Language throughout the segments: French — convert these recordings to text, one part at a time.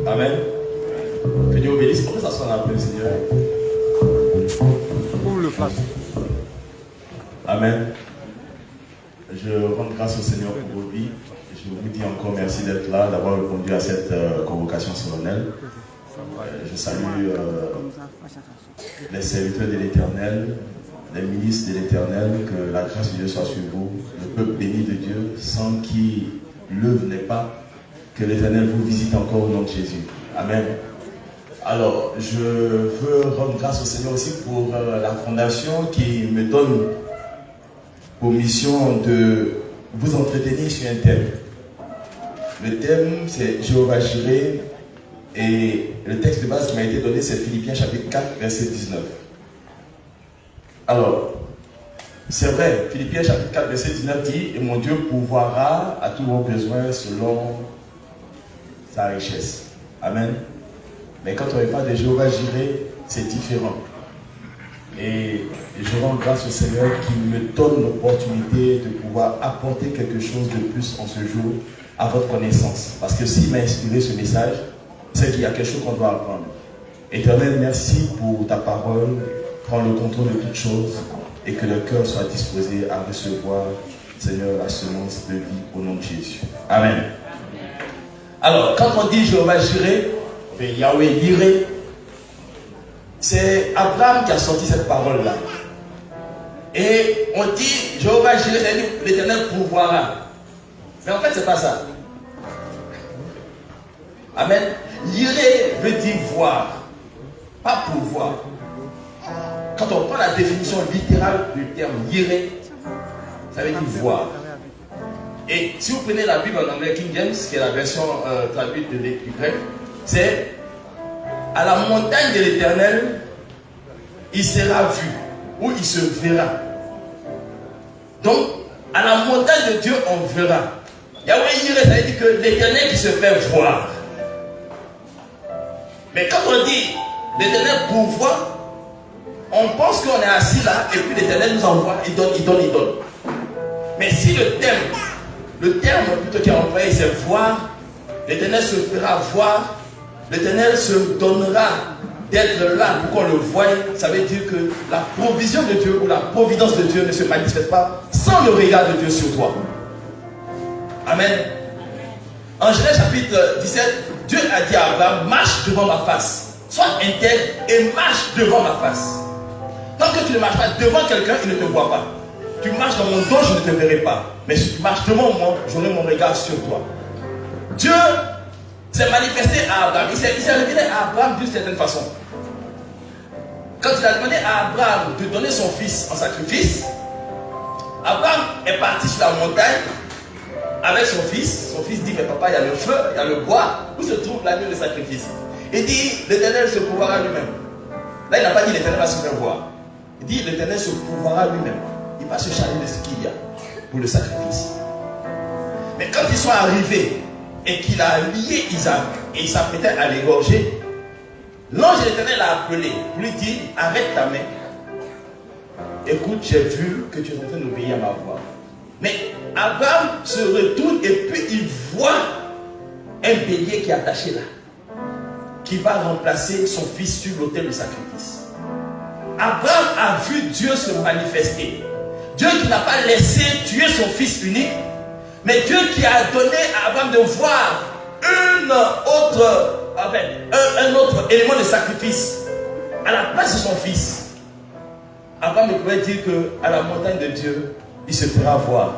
Amen. Que Dieu obéisse. On peut s'asseoir un peu, Seigneur. Ouvre le flash. Amen. Je rends grâce au Seigneur pour vos vies. Je vous dis encore merci d'être là, d'avoir répondu à cette convocation solennelle. Je salue les serviteurs de l'Éternel, les ministres de l'Éternel, que la grâce de Dieu soit sur vous, le peuple béni de Dieu, sans qui l'œuvre n'est pas, que l'Éternel vous visite encore au nom de Jésus. Amen. Alors, je veux rendre grâce au Seigneur aussi pour la fondation qui me donne pour mission de vous entretenir sur un thème. Le thème, c'est Jéhovah Jireh, et le texte de base qui m'a été donné, c'est Philippiens chapitre 4, verset 19. Alors, c'est vrai, Philippiens chapitre 4, verset 19 dit « Et mon Dieu pourvoira à tous vos besoins selon sa richesse. » Amen. Mais quand on parle de Jéhovah Jireh, c'est différent. Et je rends grâce au Seigneur qui me donne l'opportunité de pouvoir apporter quelque chose de plus en ce jour à votre connaissance. Parce que s'il m'a inspiré ce message, c'est qu'il y a quelque chose qu'on doit apprendre. Éternel, merci pour ta parole. Prends le contrôle de toutes choses et que le cœur soit disposé à recevoir, Seigneur, la semence de vie au nom de Jésus. Amen. Alors, quand on dit Jéhovah Jireh, Yahweh Jireh, c'est Abraham qui a sorti cette parole-là. Et on dit Jéhovah Jireh, c'est-à-dire l'Éternel pourvoira. Mais en fait, c'est pas ça. Amen. Jireh veut dire voir, pas pourvoir. Quand on prend la définition littérale du terme Jireh, ça veut dire voir. Et si vous prenez la Bible en anglais King James, qui est la version traduite de l'Écriture, c'est à la montagne de l'Éternel, il sera vu, ou il se verra. Donc, à la montagne de Dieu, on verra. Yahweh Jireh, ça veut dire que l'Éternel qui se fait voir. Mais quand on dit l'Éternel pourvoit, on pense qu'on est assis là et puis l'Éternel nous envoie, il donne, il donne, il donne. Mais si le terme plutôt qui est employé c'est voir, l'Éternel se fera voir, l'Éternel se donnera d'être là pour qu'on le voie, ça veut dire que la provision de Dieu ou la providence de Dieu ne se manifeste pas sans le regard de Dieu sur toi. Amen. En Genèse chapitre 17, Dieu a dit à Abraham, marche devant ma face. Sois intègre et marche devant ma face. Tant que tu ne marches pas devant quelqu'un, il ne te voit pas. Tu marches dans mon dos, je ne te verrai pas. Mais si tu marches devant moi, j'aurai mon regard sur toi. Dieu s'est manifesté à Abraham. Il s'est révélé à Abraham d'une certaine façon. Quand il a demandé à Abraham de donner son fils en sacrifice, Abraham est parti sur la montagne avec son fils. Son fils dit, mais papa, il y a le feu, il y a le bois. Où se trouve l'agneau de sacrifice? Il dit, l'Éternel se pourvoira lui-même. Là, il n'a pas dit l'Éternel va se faire voir. Il dit, l'Éternel se pourvoira lui-même. Il va se charger de ce qu'il y a pour le sacrifice. Mais quand ils sont arrivés et qu'il a lié Isaac et il s'apprêtait à l'égorger, l'ange de l'Éternel l'a appelé pour lui dire, arrête ta main. Écoute, j'ai vu que tu es en train d'obéir à ma voix. Mais Abraham se retourne et puis il voit un bélier qui est attaché là, qui va remplacer son fils sur l'autel de sacrifice. Abraham a vu Dieu se manifester. Dieu qui n'a pas laissé tuer son fils unique, mais Dieu qui a donné à Abraham de voir un autre élément de sacrifice à la place de son fils. Abraham pouvait dire qu'à la montagne de Dieu, il se fera voir.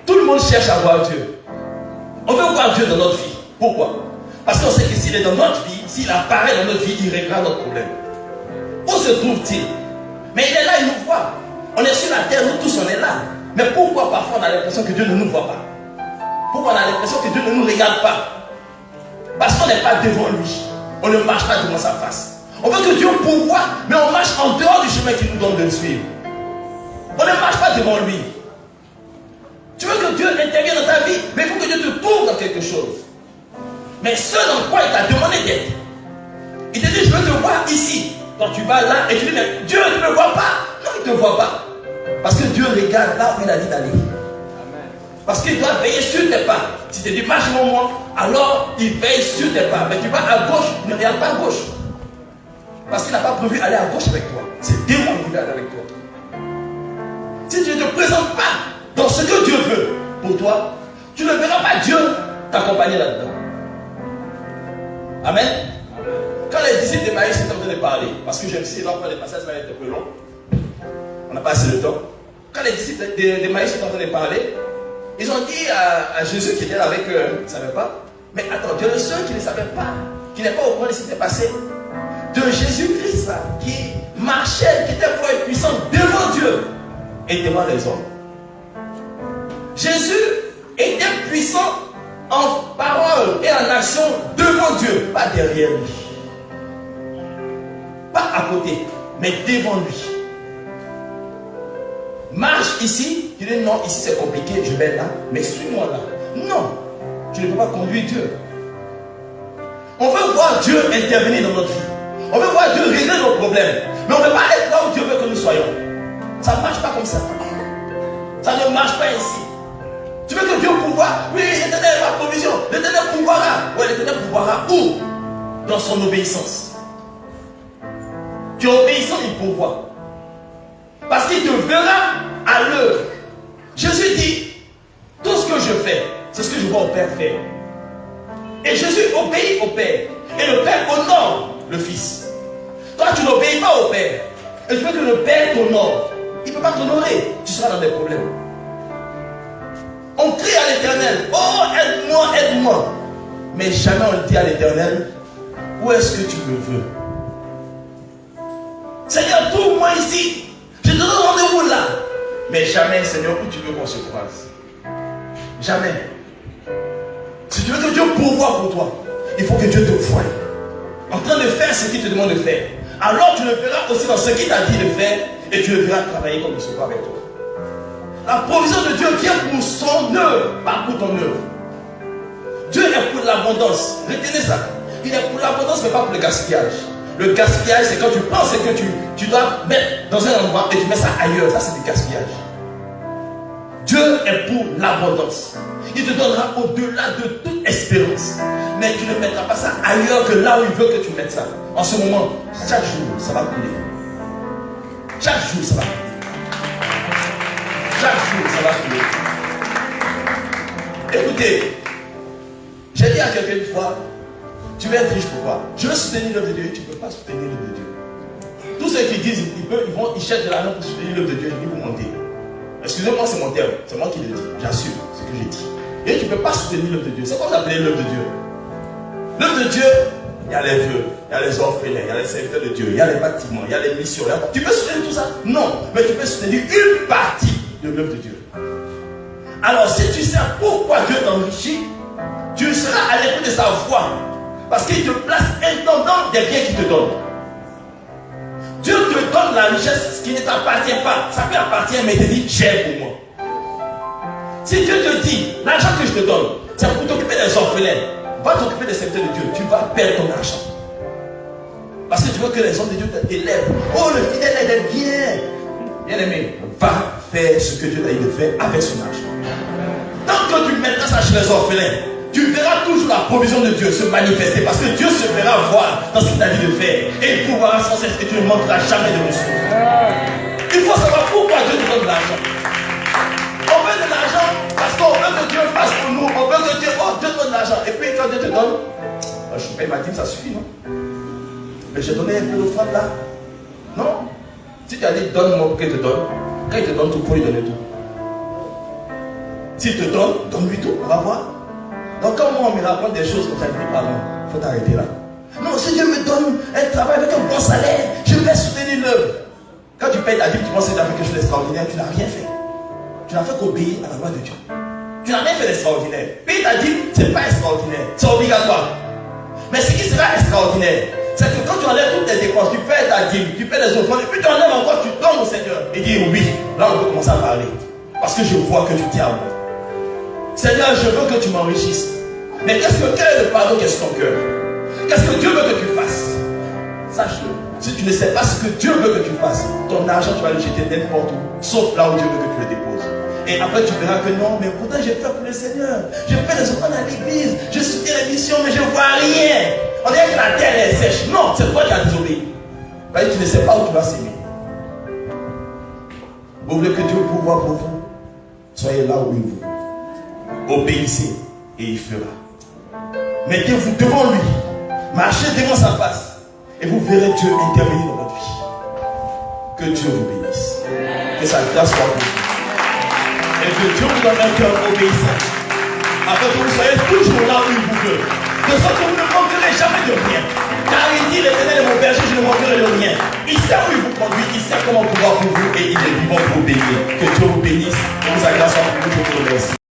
Tout le monde cherche à voir Dieu. On veut voir Dieu dans notre vie. Pourquoi? Parce qu'on sait que s'il est dans notre vie, s'il apparaît dans notre vie, il réglera notre problème. Où se trouve-t-il? Mais il est là, il nous voit. On est sur la terre, nous tous on est là. Mais pourquoi parfois on a l'impression que Dieu ne nous voit pas? Pourquoi on a l'impression que Dieu ne nous regarde pas? Parce qu'on n'est pas devant lui. On ne marche pas devant sa face. On veut que Dieu pourvoie, mais on marche en dehors du chemin qu'il nous donne de le suivre. On ne marche pas devant lui. Tu veux que Dieu intervienne dans ta vie, mais il faut que Dieu te trouve dans quelque chose. Mais ce dans quoi il t'a demandé d'être. Il te dit, je veux te voir ici. Quand tu vas là et tu dis, mais Dieu ne me voit pas. Non, il ne te voit pas. Parce que Dieu regarde là où il a dit d'aller. Parce qu'il doit veiller sur tes pas. Si tu dis marche devant moi, alors il veille sur tes pas. Mais tu vas à gauche, ne regarde pas à gauche. Parce qu'il n'a pas prévu aller à gauche avec toi. C'est démon qui va aller avec toi. Si tu ne te présentes pas dans ce que Dieu veut pour toi, tu ne verras pas Dieu t'accompagner là-dedans. Amen. Quand les disciples d'Emmaüs étaient en train de parler, parce que je sais, là, les passages vont être un peu longs, on n'a pas assez de temps. Quand les disciples d'Emmaüs étaient en train de parler, ils ont dit à Jésus qui était là avec eux, ils ne savaient pas, mais attends, tu es le seul qui ne savait pas, qui n'est pas au courant de ce qui s'était passé, de Jésus-Christ qui marchait, qui était fort et puissant devant Dieu et devant les hommes. Jésus était puissant en parole et en action devant Dieu, pas derrière lui. Pas à côté, mais devant lui. Marche ici, tu dis non, ici c'est compliqué, je vais là, mais suis-moi là. Non, tu ne peux pas conduire Dieu. On veut voir Dieu intervenir dans notre vie. On veut voir Dieu régler nos problèmes. Mais on ne veut pas être là où Dieu veut que nous soyons. Ça ne marche pas comme ça. Ça ne marche pas ici. Tu veux que Dieu pourvoie? Oui, l'Éternel est ma provision. L'Éternel pourvoira. Oui, l'Éternel pourvoira où? Dans son obéissance. Tu es obéissant, il pourvoit. Parce qu'il te verra à l'heure. Jésus dit, tout ce que je fais, c'est ce que je vois au Père faire. Et Jésus obéit au Père. Et le Père honore le Fils. Toi, tu n'obéis pas au Père. Et tu veux que le Père t'honore. Il ne peut pas t'honorer. Tu seras dans des problèmes. On crie à l'Éternel, oh, aide-moi, aide-moi. Mais jamais on dit à l'Éternel, où est-ce que tu me veux? Seigneur, trouve-moi ici. Je te donne rendez-vous là. Mais jamais, Seigneur, où tu veux qu'on se croise? Jamais. Si tu veux que Dieu pourvoie pour toi, il faut que Dieu te voie en train de faire ce qu'il te demande de faire. Alors tu le verras aussi dans ce qu'il t'a dit de faire et tu le verras travailler comme il se voit avec toi. La provision de Dieu vient pour son œuvre, pas pour ton œuvre. Dieu est pour l'abondance. Retenez ça. Il est pour l'abondance, mais pas pour le gaspillage. Le gaspillage, c'est quand tu penses que tu dois mettre dans un endroit et tu mets ça ailleurs. Ça, c'est du gaspillage. Dieu est pour l'abondance. Il te donnera au-delà de toute espérance. Mais tu ne mettras pas ça ailleurs que là où il veut que tu mettes ça. En ce moment, chaque jour, ça va couler. Chaque jour, ça va couler. Chaque jour, ça va couler. Écoutez, j'ai dit à quelqu'un une fois, tu veux être riche, pourquoi? Je veux soutenir l'œuvre de Dieu, tu ne peux pas soutenir l'œuvre de Dieu. Tous ceux qui disent, ils cherchent de l'argent pour soutenir l'œuvre de Dieu, ils vont monter. Excusez-moi, c'est mon terme, c'est moi qui le dis, j'assure ce que j'ai dit. Et tu ne peux pas soutenir l'œuvre de Dieu. C'est quoi vous appelez l'œuvre de Dieu? L'œuvre de Dieu, il y a les vœux, il y a les orphelins, il y a les serviteurs de Dieu, il y a les bâtiments, il y a les missions. Tu peux soutenir tout ça? Non, mais tu peux soutenir une partie de l'œuvre de Dieu. Alors si tu sais pourquoi Dieu t'enrichit, tu seras à l'écoute de sa voix. Parce qu'il te place intendant des biens qu'il te donne. Dieu te donne la richesse qui ne t'appartient pas. Ça peut appartenir, mais il te dit, j'ai pour moi. Si Dieu te dit, l'argent que je te donne, c'est pour t'occuper des orphelins, va t'occuper des serviteurs de Dieu, tu vas perdre ton argent. Parce que tu veux que les hommes de Dieu t'élèvent. Oh, le fidèle est bien. Bien aimé, va faire ce que Dieu t'a dit de faire avec son argent. Tant que tu mettras ça chez les orphelins, tu verras toujours la provision de Dieu se manifester. Parce que Dieu se fera voir dans ce qu'il t'a dit de faire. Et il pourra sans cesse que tu ne manqueras jamais de ressources. Il faut savoir pourquoi Dieu te donne de l'argent. On veut de l'argent parce qu'on veut que Dieu fasse pour nous. On veut que Dieu, oh, Dieu donne de l'argent. Et puis quand Dieu te donne, je paye ma dîme, ça suffit, non? Mais j'ai donné un peu d'offrande là. Non? Si tu as dit donne-moi pour qu'il te donne, quand il te donne tout, il faut lui donner tout. S'il te donne, donne-lui tout, on va voir. Donc quand moi on me raconte des choses comme ça, je dis pardon, il faut t'arrêter là. Non, si Dieu me donne un travail avec un bon salaire, je vais soutenir l'œuvre. Quand tu payes ta dîme, tu penses que tu as fait quelque chose d'extraordinaire, tu n'as rien fait. Tu n'as fait qu'obéir à la loi de Dieu. Tu n'as rien fait d'extraordinaire. Payer ta dîme, ce n'est pas extraordinaire, c'est obligatoire. Mais ce qui sera extraordinaire, c'est que quand tu enlèves toutes tes dépenses, tu fais ta dîme, tu fais des offrandes, et puis tu enlèves encore, tu donnes au Seigneur. Et dis oui, là on peut commencer à parler. Parce que je vois que tu tiens à moi. Seigneur, je veux que tu m'enrichisses. Mais quel est le pardon qui est sur ton cœur? Qu'est-ce que Dieu veut que tu fasses? Sache-le. Si tu ne sais pas ce que Dieu veut que tu fasses, ton argent, tu vas le jeter n'importe où, sauf là où Dieu veut que tu le déposes. Et après tu verras que non, mais pourtant j'ai fait pour le Seigneur. Je fais des offrandes à l'église, je soutiens les missions, mais je ne vois rien. On dirait que la terre est sèche. Non, c'est toi qui as désobéi. Parce que tu ne sais pas où tu vas s'aimer. Vous voulez que Dieu pourvoie pour vous? Soyez là où il vous. Obéissez et il fera. Mettez-vous devant lui. Marchez devant sa face. Et vous verrez Dieu intervenir dans votre vie. Que Dieu vous bénisse. Que sa grâce soit pour vous. Et que Dieu vous donne un cœur obéissant. Afin que vous soyez toujours là où il vous veut. De sorte que vous ne manquerez jamais de rien. Car il dit, l'Éternel est mon berger, je ne manquerai de rien. Il sait où il vous conduit, il sait comment pouvoir pour vous et il est vivant pour vous bénir. Que Dieu vous bénisse et que sa grâce soit pour vous. Je vous remercie.